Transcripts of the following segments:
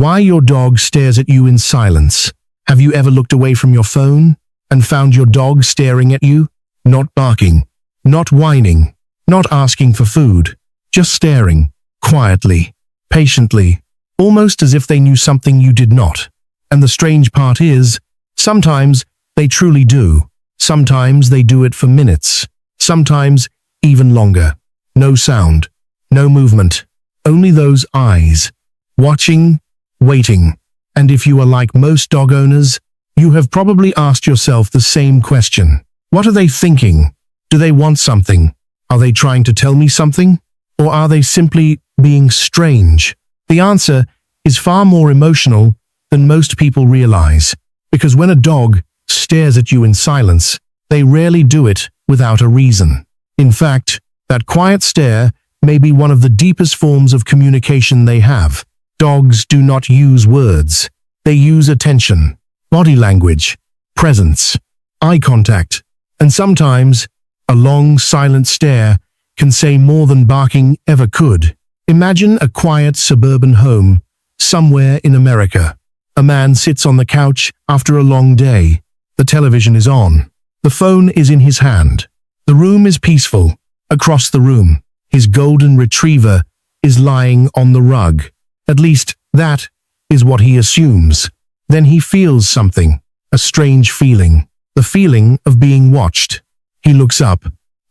Why your dog stares at you in silence. Have you ever looked away from your phone and found your dog staring at you? Not barking, not whining, not asking for food, just staring, quietly, patiently, almost as if they knew something you did not. And the strange part is, sometimes they truly do. Sometimes they do it for minutes, sometimes even longer. No sound, no movement, only those eyes, watching, waiting. And if you are like most dog owners, you have probably asked yourself the same question. What are they thinking? Do they want something? Are they trying to tell me something? Or are they simply being strange? The answer is far more emotional than most people realize, because when a dog stares at you in silence, they rarely do it without a reason. In fact, that quiet stare may be one of the deepest forms of communication they have. Dogs do not use words. They use attention, body language, presence, eye contact, and sometimes a long, silent stare can say more than barking ever could. Imagine a quiet suburban home somewhere in America. A man sits on the couch after a long day. The television is on. The phone is in his hand. The room is peaceful. Across the room, his golden retriever is lying on the rug. At least, that is what he assumes. Then he feels something, a strange feeling, the feeling of being watched. He looks up,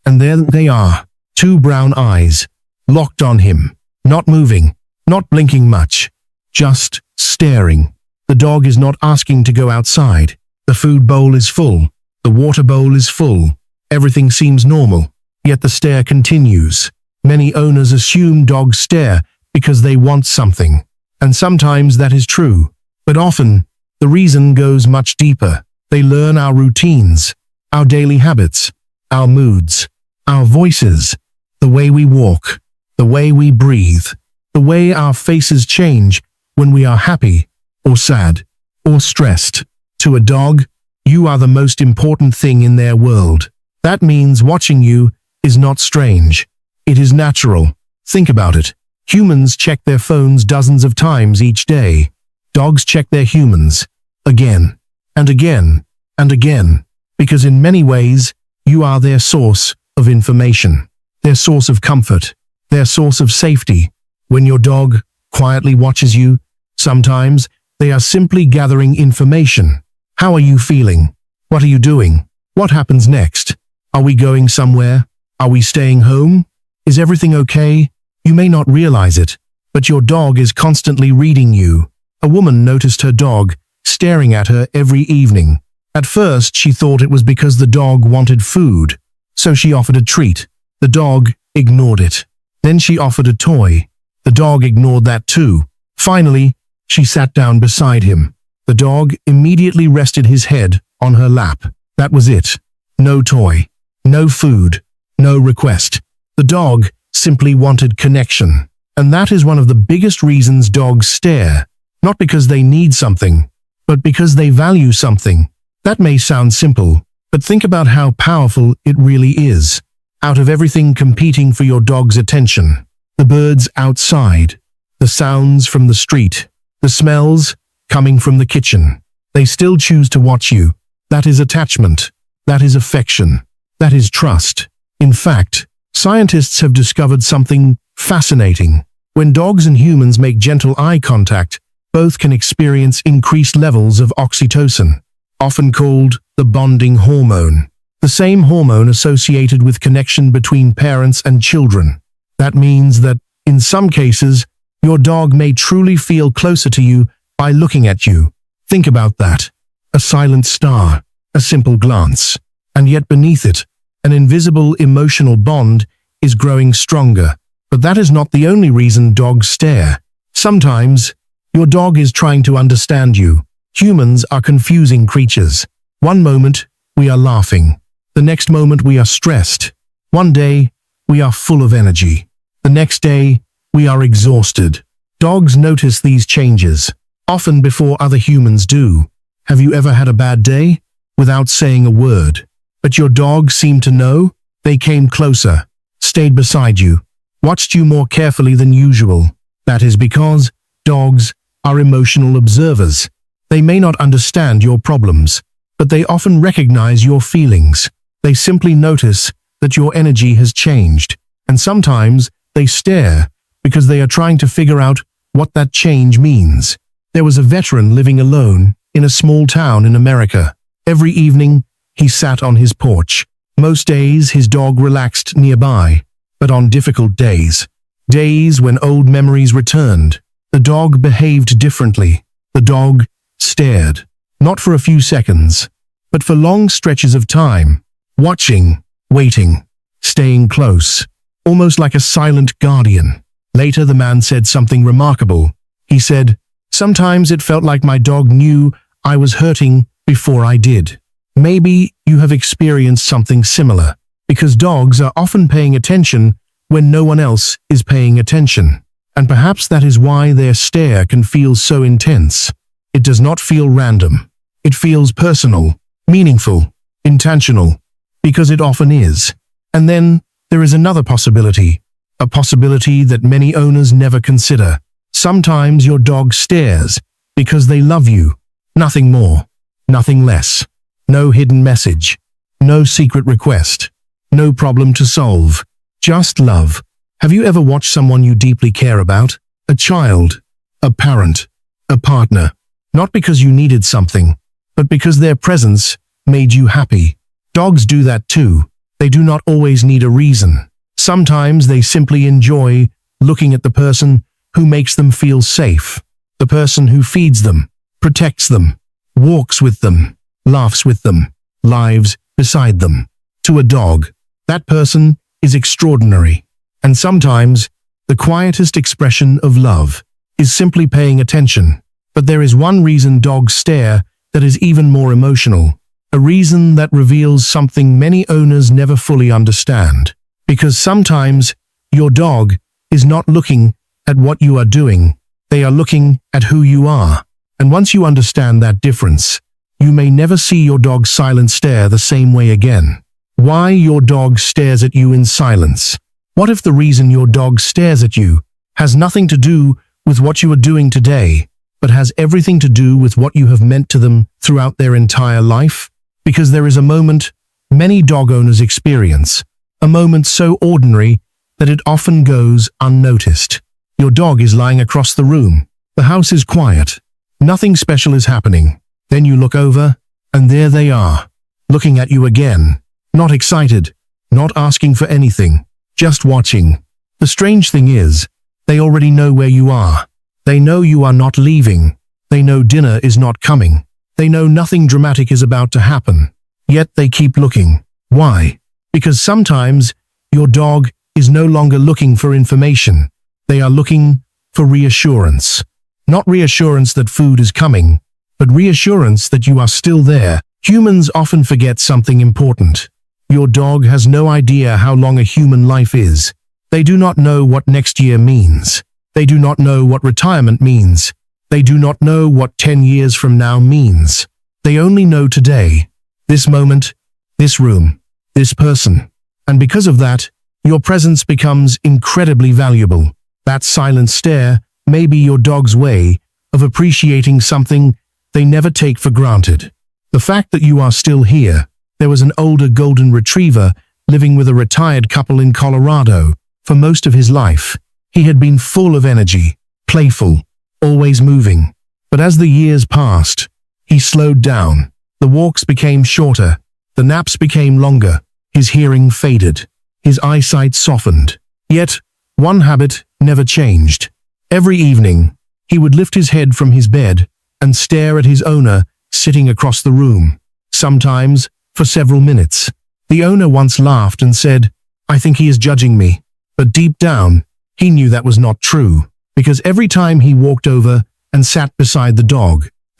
and there they are, two brown eyes, locked on him, not moving, not blinking much, just staring. The dog is not asking to go outside. The food bowl is full. The water bowl is full. Everything seems normal, yet the stare continues. Many owners assume dogs stare because they want something, and sometimes that is true. But often, the reason goes much deeper. They learn our routines, our daily habits, our moods, our voices, the way we walk, the way we breathe, the way our faces change when we are happy, or sad, or stressed. To a dog, you are the most important thing in their world. That means watching you is not strange. It is natural. Think about it. Humans check their phones dozens of times each day. Dogs check their humans again and again and again, because in many ways, you are their source of information, their source of comfort, their source of safety. When your dog quietly watches you, sometimes they are simply gathering information. How are you feeling? What are you doing? What happens next? Are we going somewhere? Are we staying home? Is everything okay? You may not realize it, but your dog is constantly reading you. A woman noticed her dog staring at her every evening. At first, she thought it was because the dog wanted food, so she offered a treat. The dog ignored it. Then she offered a toy. The dog ignored that too. Finally, she sat down beside him. The dog immediately rested his head on her lap. That was it. No toy, no food, no request. The dog simply wanted connection. And that is one of the biggest reasons dogs stare. Not because they need something, but because they value something. That may sound simple, but think about how powerful it really is. Out of everything competing for your dog's attention, the birds outside, the sounds from the street, the smells coming from the kitchen, they still choose to watch you. That is attachment. That is affection. That is trust. In fact, scientists have discovered something fascinating. When dogs and humans make gentle eye contact, both can experience increased levels of oxytocin, often called the bonding hormone, the same hormone associated with connection between parents and children. That means that, in some cases, your dog may truly feel closer to you by looking at you. Think about that. A silent star, a simple glance, and yet beneath it, an invisible emotional bond is growing stronger. But that is not the only reason dogs stare. Sometimes, your dog is trying to understand you. Humans are confusing creatures. One moment, we are laughing. The next moment, we are stressed. One day, we are full of energy. The next day, we are exhausted. Dogs notice these changes, often before other humans do. Have you ever had a bad day? Without saying a word. But your dog seemed to know. They came closer, stayed beside you, watched you more carefully than usual. That is because dogs are emotional observers. They may not understand your problems, but they often recognize your feelings. They simply notice that your energy has changed, and sometimes they stare because they are trying to figure out what that change means. There was a veteran living alone in a small town in America. Every evening, he sat on his porch. Most days, his dog relaxed nearby, but on difficult days, days when old memories returned, the dog behaved differently. The dog stared, not for a few seconds, but for long stretches of time, watching, waiting, staying close, almost like a silent guardian. Later, the man said something remarkable. He said, "Sometimes it felt like my dog knew I was hurting before I did." Maybe you have experienced something similar, because dogs are often paying attention when no one else is paying attention. And perhaps that is why their stare can feel so intense. It does not feel random. It feels personal, meaningful, intentional, because it often is. And then there is another possibility, a possibility that many owners never consider. Sometimes your dog stares because they love you. Nothing more, nothing less. No hidden message, no secret request, no problem to solve, just love. Have you ever watched someone you deeply care about? A child, a parent, a partner, not because you needed something, but because their presence made you happy. Dogs do that too. They do not always need a reason. Sometimes they simply enjoy looking at the person who makes them feel safe, the person who feeds them, protects them, walks with them, laughs with them, lives beside them. To a dog, that person is extraordinary. And sometimes, the quietest expression of love is simply paying attention. But there is one reason dogs stare that is even more emotional, a reason that reveals something many owners never fully understand. Because sometimes, your dog is not looking at what you are doing, they are looking at who you are. And once you understand that difference, you may never see your dog's silent stare the same way again. Why your dog stares at you in silence? What if the reason your dog stares at you has nothing to do with what you are doing today, but has everything to do with what you have meant to them throughout their entire life? Because there is a moment many dog owners experience, a moment so ordinary that it often goes unnoticed. Your dog is lying across the room. The house is quiet. Nothing special is happening. Then you look over, and there they are, looking at you again, not excited, not asking for anything, just watching. The strange thing is, they already know where you are. They know you are not leaving. They know dinner is not coming. They know nothing dramatic is about to happen. Yet they keep looking. Why? Because sometimes your dog is no longer looking for information. They are looking for reassurance. Not reassurance that food is coming, but reassurance that you are still there. Humans often forget something important. Your dog has no idea how long a human life is. They do not know what next year means. They do not know what retirement means. They do not know what 10 years from now means. They only know today, this moment, this room, this person. And because of that, your presence becomes incredibly valuable. That silent stare may be your dog's way of appreciating something they never take for granted. The fact that you are still here. There was an older golden retriever living with a retired couple in Colorado. For most of his life, he had been full of energy, playful, always moving. But as the years passed, he slowed down. The walks became shorter. The naps became longer. His hearing faded. His eyesight softened. Yet, one habit never changed. Every evening, he would lift his head from his bed and stare at his owner sitting across the room. Sometimes, for several minutes. The owner once laughed and said, "I think he is judging me." But deep down, he knew that was not true, because every time he walked over and sat beside the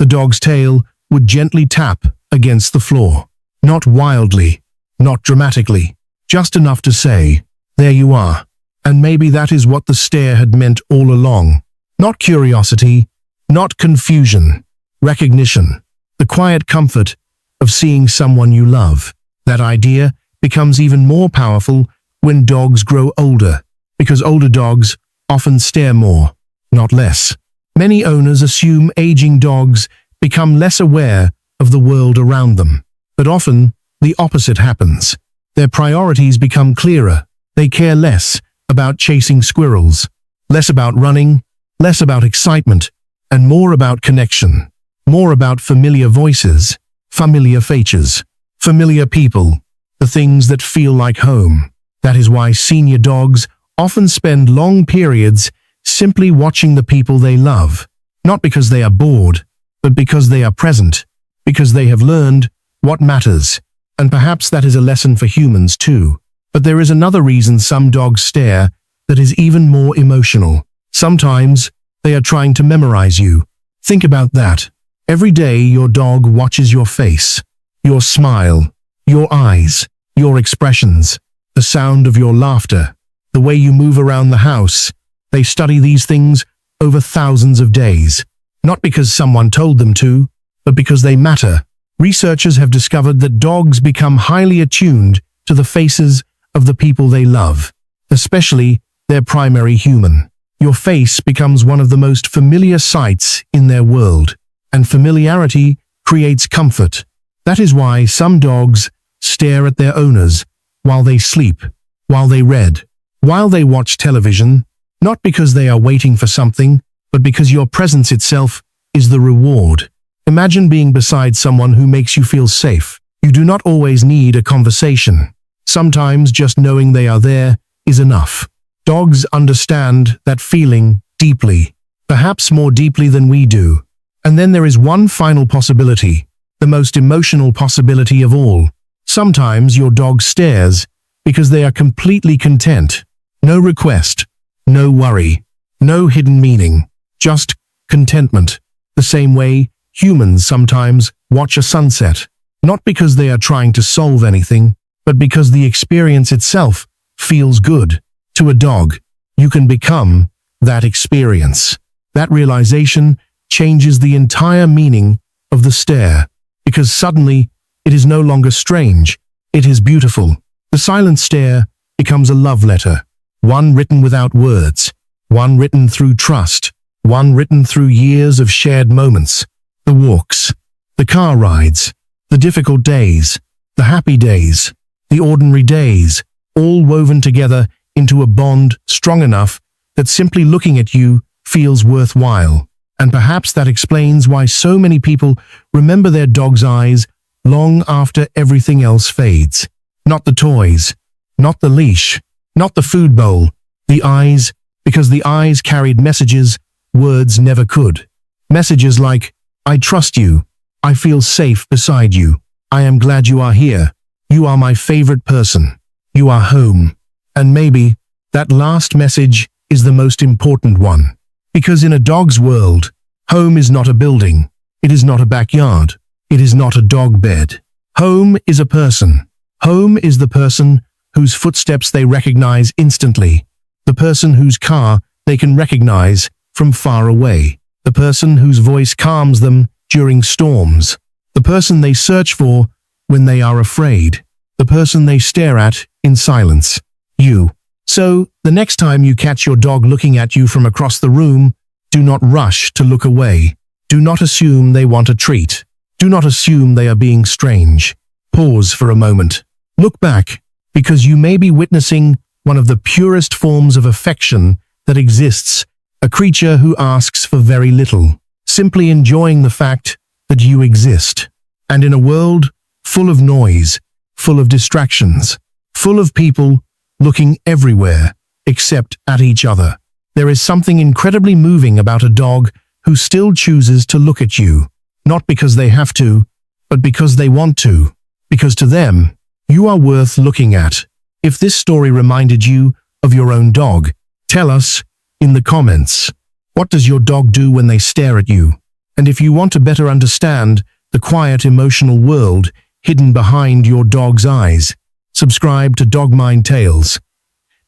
dog's tail would gently tap against the floor. Not wildly, not dramatically, just enough to say, "There you are." And maybe that is what the stare had meant all along. Not curiosity, not confusion, recognition, the quiet comfort of seeing someone you love. That idea becomes even more powerful when dogs grow older, because older dogs often stare more, not less. Many owners assume aging dogs become less aware of the world around them. But often, the opposite happens. Their priorities become clearer. They care less about chasing squirrels, less about running, less about excitement, and more about connection, more about familiar voices, familiar features, familiar people, the things that feel like home. That is why senior dogs often spend long periods simply watching the people they love, not because they are bored, but because they are present, because they have learned what matters. And perhaps that is a lesson for humans too. But there is another reason some dogs stare that is even more emotional. Sometimes they are trying to memorize you. Think about that. Every day your dog watches your face, your smile, your eyes, your expressions, the sound of your laughter, the way you move around the house. They study these things over thousands of days, not because someone told them to, but because they matter. Researchers have discovered that dogs become highly attuned to the faces of the people they love, especially their primary human. Your face becomes one of the most familiar sights in their world, and familiarity creates comfort. That is why some dogs stare at their owners while they sleep, while they read, while they watch television, not because they are waiting for something, but because your presence itself is the reward. Imagine being beside someone who makes you feel safe. You do not always need a conversation. Sometimes just knowing they are there is enough. Dogs understand that feeling deeply, perhaps more deeply than we do. And then there is one final possibility, the most emotional possibility of all. Sometimes your dog stares because they are completely content. No request, no worry, no hidden meaning, just contentment. The same way humans sometimes watch a sunset, not because they are trying to solve anything, but because the experience itself feels good. To a dog, you can become that experience. That realization changes the entire meaning of the stare, because suddenly it is no longer strange, it is beautiful. The silent stare becomes a love letter, one written without words, one written through trust, one written through years of shared moments. The walks, the car rides, the difficult days, the happy days, the ordinary days, all woven together into a bond strong enough that simply looking at you feels worthwhile. And perhaps that explains why so many people remember their dog's eyes long after everything else fades. Not the toys, not the leash, not the food bowl, the eyes, because the eyes carried messages words never could. Messages like, I trust you. I feel safe beside you. I am glad you are here. You are my favorite person. You are home. And maybe that last message is the most important one. Because in a dog's world, home is not a building. It is not a backyard. It is not a dog bed. Home is a person. Home is the person whose footsteps they recognize instantly. The person whose car they can recognize from far away. The person whose voice calms them during storms. The person they search for when they are afraid. The person they stare at in silence. You. So, the next time you catch your dog looking at you from across the room, do not rush to look away. Do not assume they want a treat. Do not assume they are being strange. Pause for a moment. Look back, because you may be witnessing one of the purest forms of affection that exists. A creature who asks for very little, simply enjoying the fact that you exist. And in a world full of noise, full of distractions, full of people looking everywhere except at each other, there is something incredibly moving about a dog who still chooses to look at you, not because they have to, but because they want to, because to them, you are worth looking at. If this story reminded you of your own dog, tell us in the comments. What does your dog do when they stare at you? And if you want to better understand the quiet emotional world hidden behind your dog's eyes, subscribe to DogMind Tales.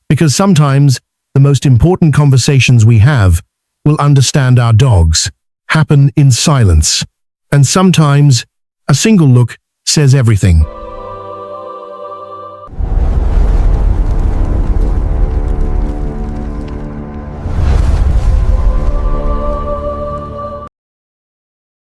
Because sometimes the most important conversations we have will understand our dogs, happen in silence. And sometimes a single look says everything.